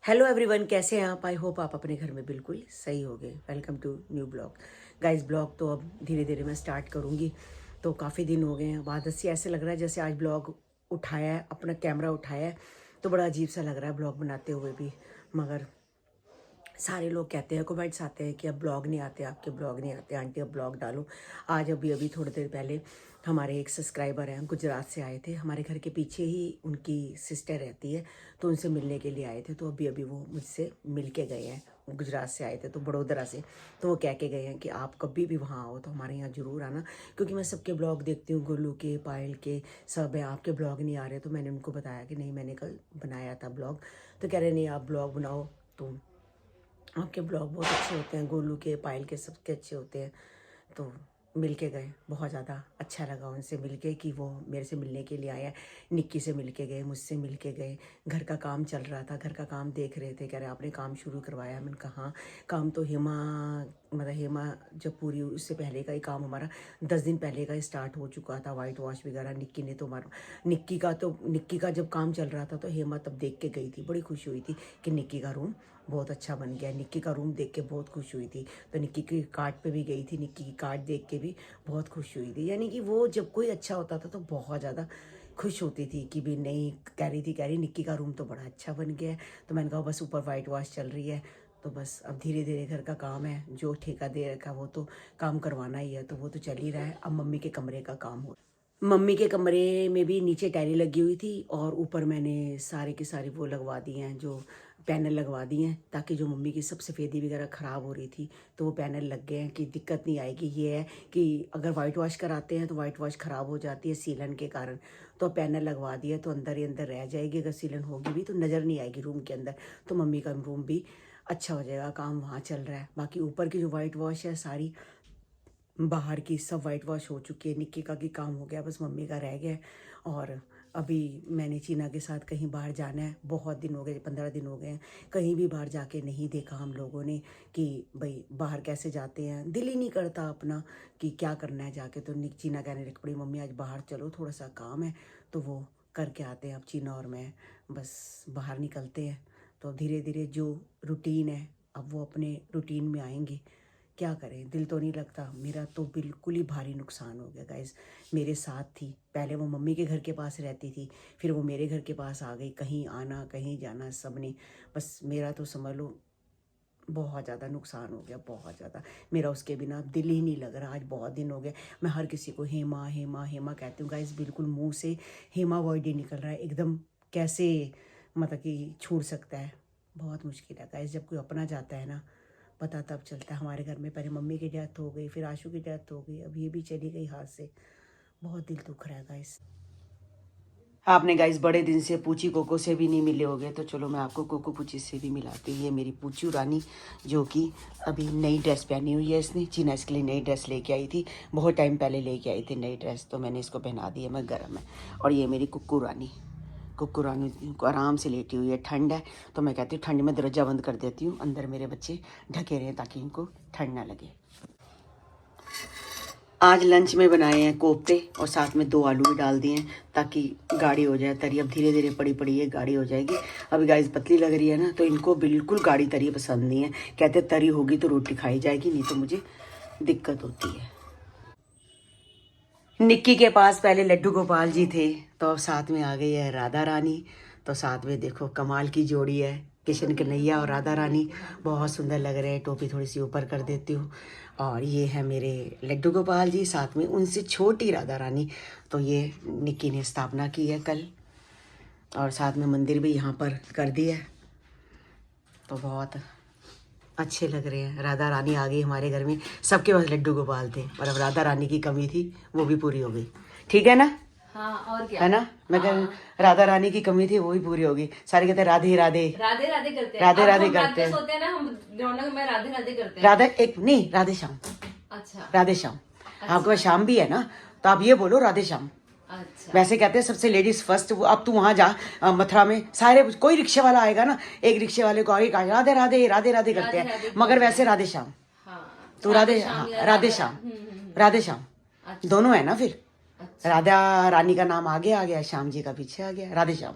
Hello everyone, कैसे हैं आप? आई होप आप अपने घर में बिल्कुल सही होंगे। Welcome to new blog. Guys, blog तो अब धीरे धीरे मैं स्टार्ट करूँगी। तो काफ़ी दिन हो गए हैं, बाद से ऐसे लग रहा है जैसे आज ब्लॉग उठाया है, अपना कैमरा उठाया है तो बड़ा अजीब सा लग रहा है ब्लॉग बनाते हुए भी। मगर सारे लोग कहते हैं, कमेंट्स आते हैं कि अब ब्लॉग नहीं आते, आपके ब्लॉग नहीं आते आंटी, अब ब्लॉग डालो। आज अभी अभी थोड़ी देर पहले हमारे एक सब्सक्राइबर हैं, गुजरात से आए थे। हमारे घर के पीछे ही उनकी सिस्टर रहती है, तो उनसे मिलने के लिए आए थे। तो अभी अभी वो मुझसे मिल के गए हैं। गुजरात से आए थे, तो बड़ोदरा से। तो वो कह के गए हैं कि आप कभी भी वहाँ आओ तो हमारे यहाँ ज़रूर आना, क्योंकि मैं सबके ब्लॉग देखती हूँ, गोलू के, पायल के, सब है। आपके ब्लॉग नहीं आ रहे। तो मैंने उनको बताया कि नहीं, मैंने कल बनाया था ब्लॉग। तो कह रहे नहीं, आप ब्लॉग बनाओ तो आपके ब्लॉग बहुत अच्छे होते हैं, गोलू के, पायल के, सबके अच्छे होते हैं। तो मिल के गए, बहुत ज़्यादा अच्छा लगा उनसे मिल के कि वो मेरे से मिलने के लिए आया। निक्की से मिल के गए, मुझसे मिल के गए। घर का काम चल रहा था, घर का काम देख रहे थे। कह रहे आपने काम शुरू करवाया? मैंने कहा हाँ, काम तो हेमा जब पूरी, उससे पहले का ही काम हमारा 10 दिन पहले का स्टार्ट हो चुका था। वाइट वॉश वगैरह निक्की ने तो हमारा, निक्की का जब काम चल रहा था तो हेमा तब देख के गई थी। बड़ी खुशी हुई थी कि निक्की का रूम बहुत अच्छा बन गया। निक्की का रूम देख के बहुत खुश हुई थी। तो निक्की की कार्ड पे भी गई थी, निक्की की कार्ड देख के भी बहुत खुश हुई थी। यानी कि वो जब कोई अच्छा होता था तो बहुत ज़्यादा खुश होती थी कि भी नहीं, कह रही निक्की का रूम तो बड़ा अच्छा बन गया है। तो मैंने कहा बस ऊपर वाइट वॉश चल रही है, तो बस अब धीरे धीरे घर का काम है, जो ठेका दे रखा वो तो काम करवाना ही है, तो वो तो चल ही रहा है। अब मम्मी के कमरे का काम हो, मम्मी के कमरे में भी नीचे टाइलें लगी हुई थी और ऊपर मैंने सारे के सारे वो लगवा दिए हैं, जो पैनल लगवा दिए हैं, ताकि जो मम्मी की सब सफ़ेदी वगैरह ख़राब हो रही थी तो वो पैनल लग गए हैं कि दिक्कत नहीं आएगी। ये है कि अगर वाइट वॉश कराते हैं तो वाइट वॉश ख़राब हो जाती है सीलन के कारण, तो पैनल लगवा दिए तो अंदर ही अंदर रह जाएगी। अगर सीलन होगी भी तो नज़र नहीं आएगी रूम के अंदर, तो मम्मी का रूम भी अच्छा हो जाएगा। काम वहाँ चल रहा है। बाकी ऊपर की जो वाइट वॉश है सारी, बाहर की सब वाइट वॉश हो चुकी है। निक्की का भी काम हो गया, बस मम्मी का रह गया है। और अभी मैंने चीना के साथ कहीं बाहर जाना है। बहुत दिन हो गए, 15 दिन हो गए हैं, कहीं भी बाहर जाके नहीं देखा हम लोगों ने कि भाई बाहर कैसे जाते हैं। दिल ही नहीं करता अपना कि क्या करना है जाके। तो चीना कहने लग पड़ी, मम्मी आज बाहर चलो, थोड़ा सा काम है, तो वो करके आते हैं। अब चीना और मैं बस बाहर निकलते हैं। तो धीरे धीरे जो रूटीन है, अब वो अपने रूटीन में आएंगे। क्या करें, दिल तो नहीं लगता। मेरा तो बिल्कुल ही भारी नुकसान हो गया गाइस। मेरे साथ थी, पहले वो मम्मी के घर के पास रहती थी, फिर वो मेरे घर के पास आ गई। कहीं आना कहीं जाना सब ने, बस मेरा तो समझ लो बहुत ज़्यादा नुकसान हो गया, बहुत ज़्यादा। मेरा उसके बिना दिल ही नहीं लग रहा। आज बहुत दिन हो गए, मैं हर किसी को हेमा हेमा हेमा कहती हूँ गाइस, बिल्कुल मुंह से हेमा वर्ड ही निकल रहा है एकदम। कैसे मतलब कि छूट सकता है? बहुत मुश्किल है गाइस, जब कोई अपना जाता है ना, पता तब चलता है। हमारे घर में पहले मम्मी की डेथ हो गई, फिर आशू की डेथ हो गई, अब ये भी चली गई हाथ से। बहुत दिल दुख रहा है गाइस। आपने गाइस बड़े दिन से पूची कोको से भी नहीं मिले होगे, तो चलो मैं आपको कोको पूची से भी मिलाती हूँ। ये मेरी पूचू रानी, जो कि अभी नई ड्रेस पहनी हुई है इसने। चीना इसके लिए नई ड्रेस लेके आई थी, बहुत टाइम पहले लेके आई थी नई ड्रेस, तो मैंने इसको पहना दी है, मैं गर्म है। और ये मेरी कुक्कू रानी, कुक्कू रानी को आराम से लेटी हुई है। ठंड है तो मैं कहती हूँ ठंड में दरवाजा बंद कर देती हूँ, अंदर मेरे बच्चे ढके रहें ताकि इनको ठंड ना लगे। आज लंच में बनाए हैं कोफ्ते और साथ में 2 आलू भी डाल दिए हैं ताकि गाढ़ी हो जाए तरी। अब धीरे धीरे पड़ी पड़ी ये गाढ़ी हो जाएगी। अभी गाइस पतली लग रही है ना, तो इनको बिल्कुल गाढ़ी तरी पसंद नहीं है। कहते तरी होगी तो रोटी खाई जाएगी, नहीं तो मुझे दिक्कत होती है। निक्की के पास पहले लड्डू गोपाल जी थे, तो अब साथ में आ गई है राधा रानी। तो साथ में देखो कमाल की जोड़ी है, किशन कन्हैया और राधा रानी, बहुत सुंदर लग रहे हैं। टोपी थोड़ी सी ऊपर कर देती हूँ। और ये है मेरे लड्डू गोपाल जी, साथ में उनसे छोटी राधा रानी। तो ये निक्की ने स्थापना की है कल, और साथ में मंदिर भी यहाँ पर कर दिया है। तो बहुत अच्छे लग रहे हैं। राधा रानी आ गई हमारे घर में। सबके पास लड्डू गोपाल थे, और अब राधा रानी की कमी थी, वो भी पूरी हो गई। ठीक है ना? हाँ, और क्या है ना? मैं कह राधा रानी की कमी थी, वो भी पूरी होगी। सारे कहते हैं राधे राधे राधे राधे करते हैं। राधे अब राधे हम करते रात को हैं। सोते हैं ना, हम रौनक में राधे राधे करते हैं। राधा एक नहीं, राधे श्याम। अच्छा राधे श्याम। अच्छा आपके पास श्याम भी है ना, तो आप ये बोलो राधे श्याम। अच्छा वैसे कहते हैं सबसे लेडीज फर्स्ट। अब तू वहां जा, मथुरा में सारे कोई रिक्शे वाला आएगा ना, एक रिक्शे वाले को आगे कहा राधे राधे राधे राधे करते राधे हैं, राधे मगर बोलते वैसे हैं। राधे श्याम। हाँ, तो राधे राधे, श्याम हाँ या राधे राधा श्याम, राधे हम्म। श्याम अच्छा दोनों है ना। फिर अच्छा राधा रानी का नाम आगे आ गया, श्याम जी का पीछे आ गया, राधे श्याम।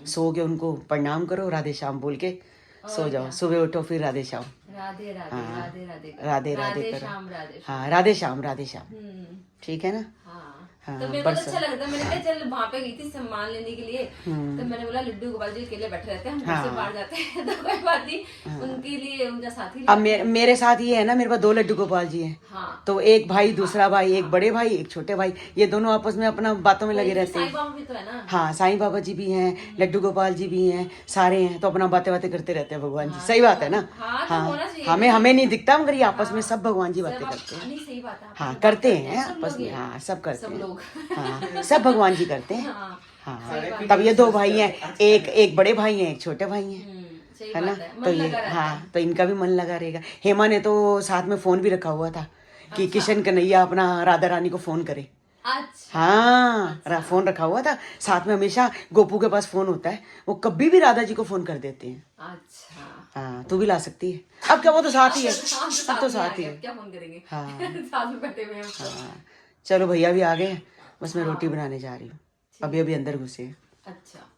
सो के उनको प्रणाम करो, राधे श्याम बोल के सो जाओ। सुबह उठो फिर राधे श्याम, राधे राधे हाँ। राधे राधे करो। राधे राधे राधे करो। श्याम राधे श्याम। हाँ, राधे श्याम राधे श्याम, हम्म, ठीक है ना। हाँ। हाँ, तो मेरे को तो बरसात। अच्छा लगता है। मैंने कहा चल वहां पे गई थी सामान लेने के लिए, तो मैंने बोला लड्डू गोपाल जी अकेले बैठे रहते हैं, हम घर से हाँ। बाहर जाते हैं तो कोई बात नहीं, उनके लिए उनका साथी अब मेरे साथ ये है ना, मेरे पास 2 लड्डू गोपाल जी हैं। हाँ। तो एक भाई, दूसरा भाई, एक बड़े भाई, एक छोटे भाई, ये दोनों आपस में अपना बातों में लगे रहते साईं हैं। बाबा भी तो है ना। हाँ, साईं बाबा जी भी हैं, लड्डू गोपाल जी भी हैं, सारे हैं, तो अपना बातें बातें करते रहते हैं भगवान जी। सही बात है ना। हाँ, तो होना चाहिए। हमें नहीं दिखता, मगर ये आपस में सब भगवान जी बातें करते हैं। नहीं, सही बात है। हाँ, करते हैं सब आपस लोग में। ये। हाँ, सब करते सब हैं। लोग। हाँ, सब भगवान जी करते हैं। हाँ, हाँ, तब ये 2 भाई हैं, एक बड़े भाई हैं, एक छोटे भाई हैं, सही है ना। बात है। तो मन ये, लगा रहता है। हाँ, तो इनका भी मन लगा रहेगा। हेमा ने तो साथ में फोन भी रखा हुआ था कि किशन कन्हैया अपना राधा रानी को फोन करे। अच्छा। हाँ, फोन रखा हुआ था साथ में। हमेशा गोपू के पास फोन होता है, वो कभी भी राधा जी को फोन कर देते हैं। अच्छा। हाँ, तू भी ला सकती है। अब क्या, वो तो साथ ही है, हाँ, अब तो में आ साथ ही गए, है। क्या फोन करेंगे। हाँ। साथ में बैठे हुए हैं हम तो। हाँ, चलो भैया भी आ गए हैं, बस मैं रोटी बनाने जा रही हूँ। अभी अंदर घुसे हैं। अच्छा।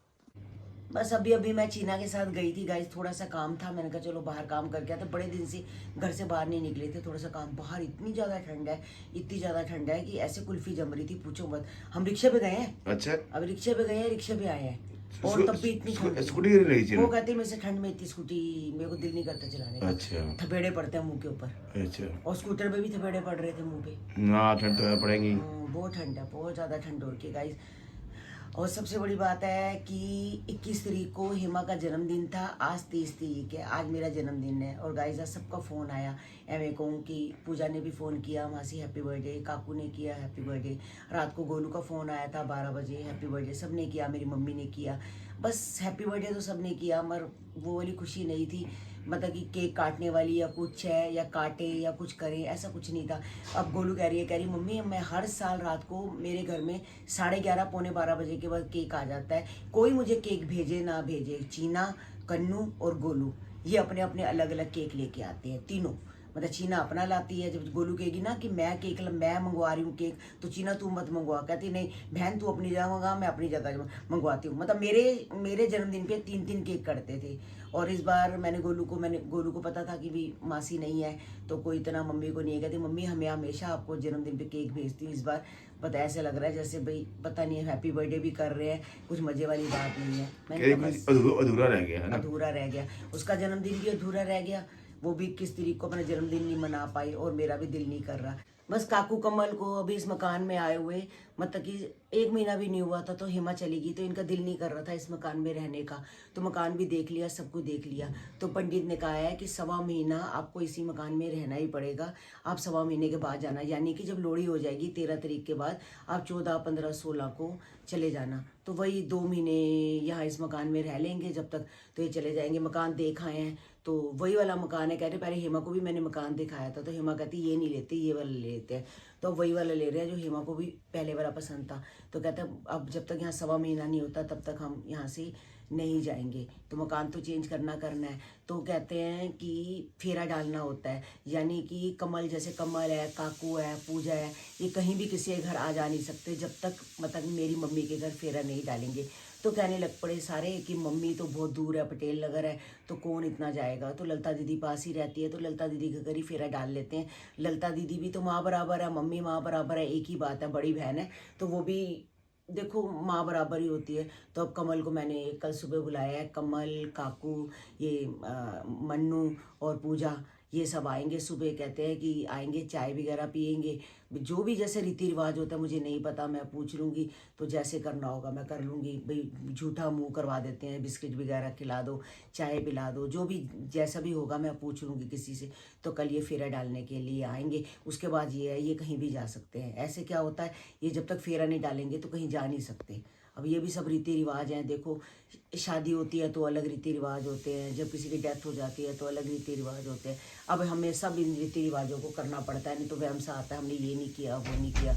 बस अभी मैं चीना के साथ गई थी गाइस, थोड़ा सा काम था, मैंने कहा चलो बाहर काम करके आते। बड़े दिन से घर से बाहर नहीं निकले थे, थोड़ा सा काम। बाहर इतनी ज़्यादा ठंड है, इतनी ज़्यादा ठंड है कि ऐसे कुल्फी जम रही थी, पूछो मत। हम रिक्शे पे गए हैं। अच्छा, अब रिक्शे पे गए हैं, रिक्शे पे आए हैं, और तब भी इतनी ठंड थी। स्कूटी गिर रही थी वो ना? कहते हैं मेरे से ठंड में इतनी स्कूटी मेरे को दिल नहीं करता चलाने का। अच्छा थपेड़े पड़ते हैं मुंह के ऊपर, अच्छा। और स्कूटर पे भी थपेड़े पड़ रहे थे मुंह पे। ना ठंड तो पड़ेगी। बहुत ठंड है, बहुत ज़्यादा ठंड हो रही है गाइस। और सबसे बड़ी बात है कि 21 तारीख को हेमा का जन्मदिन था, आज 30 तारीख है, आज मेरा जन्मदिन है। और गाइस आज सबका फ़ोन आया, एम कहूँ कि पूजा ने भी फ़ोन किया, मासी हैप्पी बर्थडे, काकू ने किया हैप्पी बर्थडे, रात को गोलू का फ़ोन आया था 12 बजे हैप्पी बर्थडे, सब ने किया, मेरी मम्मी ने किया। बस हैप्पी बर्थडे तो सब ने किया, मगर वो वाली खुशी नहीं थी, मतलब कि केक काटने वाली या कुछ है, या काटे या कुछ करे, ऐसा कुछ नहीं था। अब गोलू कह रही मम्मी मैं हर साल रात को मेरे घर में 11:30 पौने 12 बजे के बाद केक आ जाता है, कोई मुझे केक भेजे ना भेजे, चीना, कन्नू और गोलू ये अपने अपने अलग अलग केक लेके आते हैं तीनों। मतलब चीना अपना लाती है, जब गोलू कहेगी ना कि मैं मैं मंगवा रही हूँ केक, तो चीना तू मत मंगवा, कहती नहीं बहन तू अपनी जगह मंगा, मैं अपनी जगह मंगवाती हूँ। मतलब मेरे जन्मदिन पे 3 केक करते थे। और इस बार मैंने गोलू को पता था कि भी मासी नहीं है, तो कोई इतना मम्मी को नहीं है, कहती मम्मी हमें हमेशा आपको जन्मदिन पे केक भेजती हूँ, इस बार पता ऐसे लग रहा है जैसे भाई पता नहीं है हैप्पी बर्थडे भी कर रहे हैं, कुछ मजे वाली बात नहीं है। मैंने कहा बस अधूरा रह गया है ना? अधूरा रह गया, उसका जन्मदिन भी अधूरा रह गया, वो भी 21 तारीख को अपना जन्मदिन नहीं मना पाई, और मेरा भी दिल नहीं कर रहा। बस काकू कमल को अभी इस मकान में आए हुए मतलब कि 1 महीना भी नहीं हुआ था, तो हेमा चली गई, तो इनका दिल नहीं कर रहा था इस मकान में रहने का, तो मकान भी देख लिया, सब कुछ देख लिया। तो पंडित ने कहा है कि 1.25 महीना आपको इसी मकान में रहना ही पड़ेगा, आप 1.25 महीने के बाद जाना, यानी कि जब लोहड़ी हो जाएगी 13 तारीख के बाद आप 14, 15, 16 को चले जाना। तो वही 2 महीने यहाँ इस मकान में रह लेंगे जब तक, तो ये चले जाएंगे। मकान देख आए हैं, तो वही वाला मकान है। कह रहे पहले हेमा को भी मैंने मकान दिखाया था, तो हेमा कहती ये नहीं लेते, ये वाला ले लेते हैं, तो वही वाला ले रहे हैं जो हेमा को भी पहले वाला पसंद था। तो कहता अब जब तक यहाँ 1.25 महीना नहीं होता तब तक हम यहाँ से नहीं जाएंगे, तो मकान तो चेंज करना है। तो कहते हैं कि फेरा डालना होता है, यानी कि कमल, जैसे कमल है, काकू है, पूजा है, ये कहीं भी किसी के घर आ जा नहीं सकते जब तक मतलब मेरी मम्मी के घर फेरा नहीं डालेंगे। तो कहने लग पड़े सारे कि मम्मी तो बहुत दूर है, पटेल नगर है, तो कौन इतना जाएगा, तो ललता दीदी पास ही रहती है, तो ललता दीदी के घर ही फेरा डाल लेते हैं। ललता दीदी भी तो माँ बराबर है, मम्मी माँ बराबर है, एक ही बात है, बड़ी बहन है, तो वो भी देखो माँ बराबर ही होती है। तो अब कमल को मैंने कल सुबह बुलाया है, कमल, काकू, ये मन्नू और पूजा, ये सब आएंगे सुबह, कहते हैं कि आएंगे, चाय वगैरह पियेंगे, जो भी जैसे रीति रिवाज होता है मुझे नहीं पता, मैं पूछ लूँगी, तो जैसे करना होगा मैं कर लूँगी। भाई झूठा मुंह करवा देते हैं, बिस्किट वगैरह खिला दो, चाय पिला दो, जो भी जैसा भी होगा मैं पूछ लूँगी किसी से। तो कल ये फेरा डालने के लिए आएंगे, उसके बाद ये है ये कहीं भी जा सकते हैं। ऐसे क्या होता है, ये जब तक फेरा नहीं डालेंगे तो कहीं जा नहीं सकते। अब ये भी सब रीति रिवाज हैं, देखो शादी होती है तो अलग रीति रिवाज होते हैं, जब किसी की डेथ हो जाती है तो अलग रीति रिवाज होते हैं। अब हमें सब इन रीति रिवाजों को करना पड़ता है, नहीं तो वहम सा आता है हमने ये नहीं किया वो नहीं किया।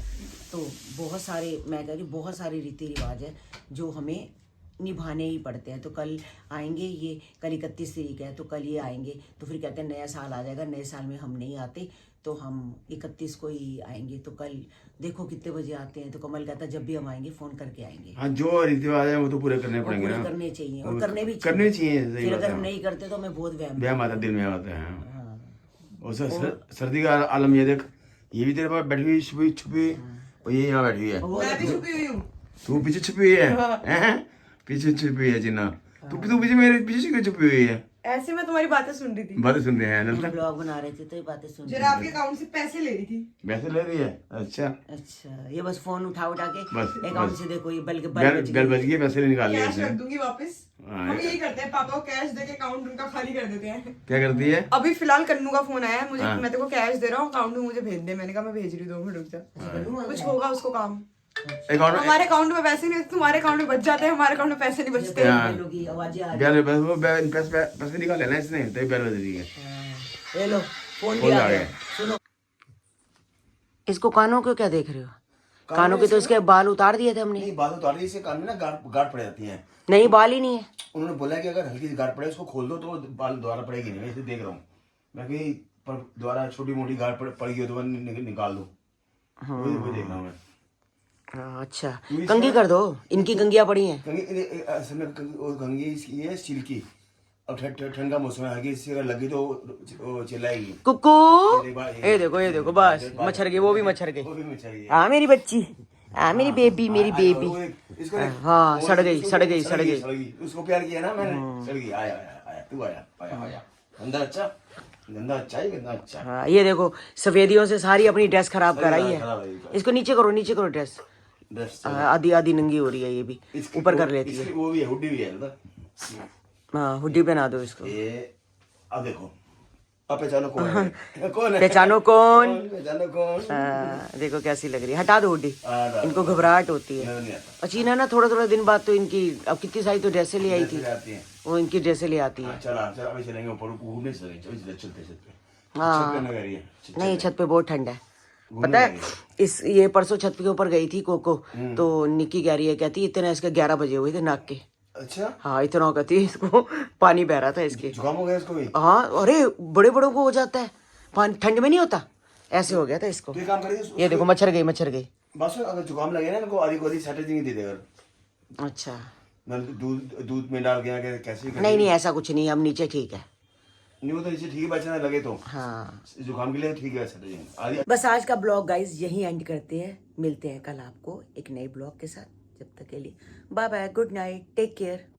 तो बहुत सारे, मैं कह रही बहुत सारे रीति रिवाज हैं जो हमें निभाने ही पड़ते हैं। तो कल आएंगे ये, कल 31 तारीख है, तो कल ये आएंगे। तो फिर कहते हैं नया साल आ जाएगा, नए साल में हम नहीं आते, तो हम 31 को ही आएंगे। तो कल देखो कितने बजे आते हैं। तो कमल कहता है जब भी हम आएंगे फ़ोन करके आएंगे। हाँ, जो रीति रिवाज है वो तो पूरे करने वो पड़ेंगे पूरे ना। करने चाहिए, और करने भी करने चाहिए, सही फिर बात अगर है। हम नहीं करते तो हमें बहुत वहम व्यायाम आता, दिल में आता है। हाँ। और सर्दी का आलम ये देख, ये भी तेरे पास बैठी हुई छुपी छुपी, और ये यहाँ बैठी हुई है। मैं भी छुपी हुई हूँ। तू पीछे छुपी हुई है, हैं? पीछे छुपी हुई है जिन्ना। तू पीछे मेरे पीछे क्यों छुपी हुई है? ऐसे मैं तुम्हारी बातें सुन रही थी। बातें सुन रहे हैं ना? ब्लॉग बना रहे थे तो ये बातें सुन जरा आपके अकाउंट से पैसे ले रही थी। वैसे ले रही है? अच्छा, अच्छा, ये बस फोन उठा के बस, अकाउंट बस। से देखो ये बल बेल बज गई, पैसे नहीं निकाल लिए कैश रख इसने। दूंगी वापस। हाँ, हम यही करते हैं, पापा को कैश दे के अकाउंट उनका खाली कर देते हैं। क्या करती है? अभी फिलहाल कन्नू का फोन आया है मुझे, हाँ। मैं तेरे को कैश दे रहा हूँ, अकाउंट में मुझे भेज दे। मैंने कहा मैं भेज रही हूँ, 2 मिनट रुक जा, कुछ होगा उसको काम। अकाउंट हमारे अकाउंट में पैसे नहीं, तुम्हारे अकाउंट में बच जाते हैं, हमारे अकाउंट में पैसे नहीं बचते। हाँ। की आवाजें आ रही बेल वो पैसे निकाले ना इसने, तभी बेल बज रही है। हैं। ये लो फोन भी फोन आ आ गया। गया। सुनो, इसको कानों को क्या देख रहे हो? कानों के तो इसके बाल उतार दिए थे हमने। नहीं, बात उतार दी, इससे कान में ना गांठ पड़ जाती है। नहीं, बाल ही नहीं है। उन्होंने बोला कि अगर हल्की सी गांठ पड़े उसको खोल दो तो बाल दोबारा पड़ेगी नहीं। मैं इसे देख रहा हूँ, मैं कहीं पर दोबारा छोटी मोटी गांठ पड़ गई हो तो निकाल दो। वही देख रहा हूँ मैं। हाँ, अच्छा, कंघी कर दो, इनकी कंघियां पड़ी हैं। असल में कंघी इसकी है स्टील की। अब ठंड का मौसम है, हल्की सी अगर लगी तो वो चिल्लाएगी। कुकू, ये ये देखो बस मच्छर गई, वो भी मच्छर गई। वो भी मच्छर है। हाँ मेरी बच्ची, हाँ मेरी बेबी, मेरी बेबी। इसको हाँ, सड़ गई। उसको प्यार किया ना मैंने, सड़ गई। आया तू आया। गंदा अच्छा ही गंदा अच्छा। हाँ, ये देखो सफेदियों से सारी अपनी ड्रेस खराब कराई खराब है। है। इसको नीचे करो ड्रेस। ड्रेस आधी आधी नंगी हो रही है, ये भी ऊपर कर लेती है। वो भी है, हुड्डी भी है ना। हाँ, हुड्डी पहना दो इसको। ये अब देखो, अब पहचानो कौन है? कौन है? पहचानो कौन? पहचानो कौन? हाँ, देखो कैसी लग रही है। हटा दो हुड्डी, आ, इनको घबराहट होती है। नहीं आता। अचीना ना थोड़ा दिन बाद तो इनकी, अब कितनी सारी तो ड्रेसें ले आई थी, ड्रेसें आती हैं। वो इनकी ड्रेसें ले आती है। चल अभी चलेंगे ऊपर, घूमने चलेंगे। चलते छत पे। हाँ। छत पे ना करिए। नहीं, छत पे बहुत ठंड है, घूमने पता है। जाएंगे। ये परसों छत के ऊपर गई थी कोको, तो निक्की कह रही है, कहती इतने इसके 11 बजे हुए थे नाक के। अच्छा, हाँ, इतना कहती है, इसको पानी बह रहा था इसके। जुकाम हो गया इसको भी? हाँ, अरे बड़े को हो जाता है, पानी ठंड में नहीं होता, ऐसे हो गया था इसको। तो ये काम करिए, ये देखो मच्छर गई। बस अगर जुकाम लगे ना इनको आधी को आधी सैटरडे दे देगा। अच्छा, मैं दूध में डाल के कैसे नहीं ऐसा कुछ नहीं, हम नीचे ठीक है। नहीं, वो तो नीचे ठीक है, बचना लगे तो। हाँ, जुकाम के लिए ठीक है सैटरडे आधी। बस आज का ब्लॉग गाइज यही एंड करते हैं। मिलते हैं कल आपको एक नए ब्लॉग के साथ। जब तक के लिए bye bye, good night, take care.